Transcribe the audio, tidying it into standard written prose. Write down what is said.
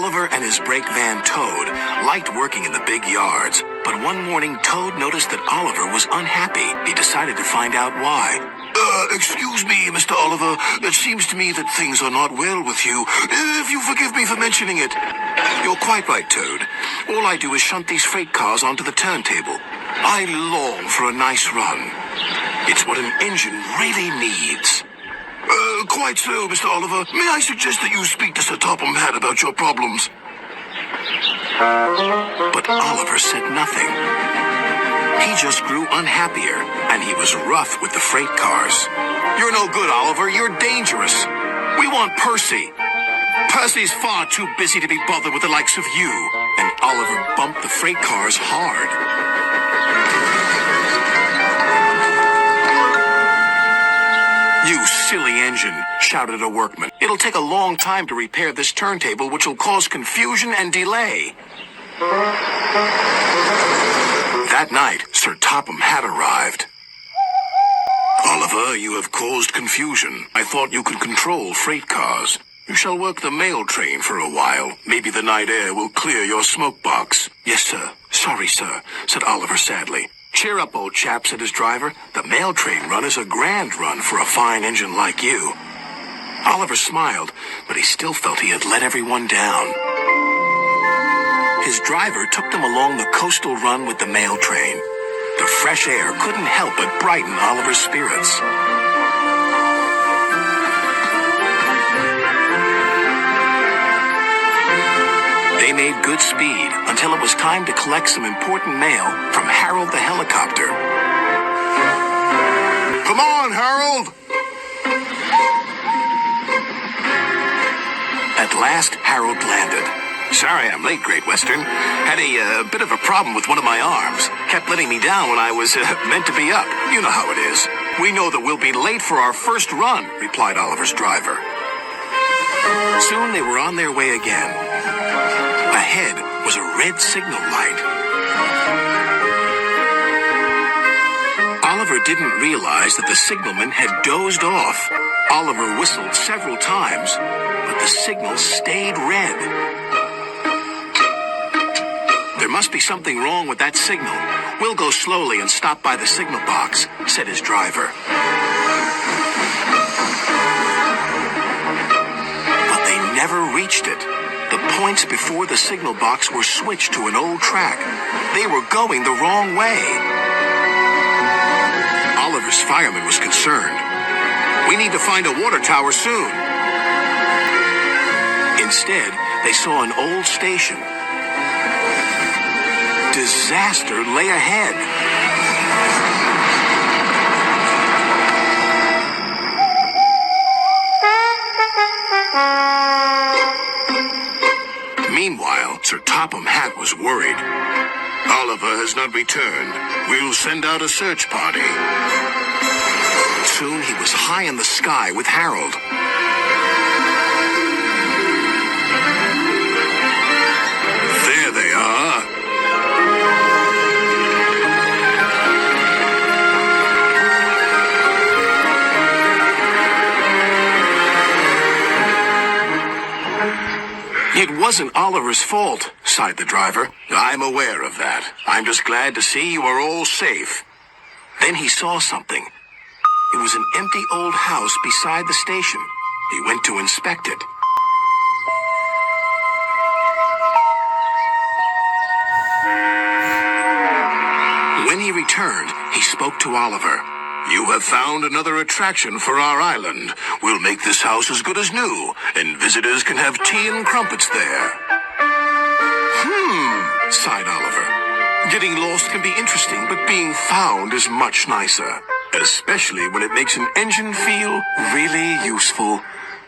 Oliver and his brake van Toad liked working in the big yards, but one morning Toad noticed that Oliver was unhappy. He decided to find out why. Excuse me, Mr. Oliver. It seems to me that things are not well with you. If you forgive me for mentioning it. You're quite right, Toad. All I do is shunt these freight cars onto the turntable. I long for a nice run. It's what an engine really needs. Quite so, Mr. Oliver. May I suggest that you speak to Sir Topham Hatt about your problems? But Oliver said nothing. He just grew unhappier, and he was rough with the freight cars. You're no good, Oliver. You're dangerous. We want Percy. Percy's far too busy to be bothered with the likes of you. And Oliver bumped the freight cars hard. You silly engine, shouted a workman. It'll take a long time to repair this turntable, which will cause confusion and delay. That night, Sir Topham Hatt arrived. Oliver, you have caused confusion. I thought you could control freight cars. You shall work the mail train for a while. Maybe the night air will clear your smoke box. Yes, sir. Sorry, sir, said Oliver sadly. Cheer up, old chap, said his driver. The mail train run is a grand run for a fine engine like you. Oliver smiled, but he still felt he had let everyone down. His driver took them along the coastal run with the mail train. The fresh air couldn't help but brighten Oliver's spirits. They made good speed until it was time to collect some important mail from Harold the helicopter. Come on, Harold! At last, Harold landed. Sorry I'm late, Great Western. Had a bit of a problem with one of my arms. Kept letting me down when I was meant to be up. You know how it is. We know that we'll be late for our first run, replied Oliver's driver. Soon they were on their way again. Ahead was a red signal light. Oliver didn't realize that the signalman had dozed off. Oliver whistled several times, but the signal stayed red. There must be something wrong with that signal. We'll go slowly and stop by the signal box, said his driver. But they never reached it. The points before the signal box were switched to an old track. They were going the wrong way. Oliver's fireman was concerned. We need to find a water tower soon. Instead, they saw an old station. Disaster lay ahead. Meanwhile, Sir Topham Hatt was worried. Oliver has not returned. We'll send out a search party. Soon he was high in the sky with Harold. There they are. It wasn't Oliver's fault, sighed the driver. I'm aware of that. I'm just glad to see you are all safe. Then he saw something. It was an empty old house beside the station. He went to inspect it. When he returned, he spoke to Oliver. You have found another attraction for our island. We'll make this house as good as new, and visitors can have tea and crumpets there. Sighed Oliver. Getting lost can be interesting, but being found is much nicer. Especially when it makes an engine feel really useful.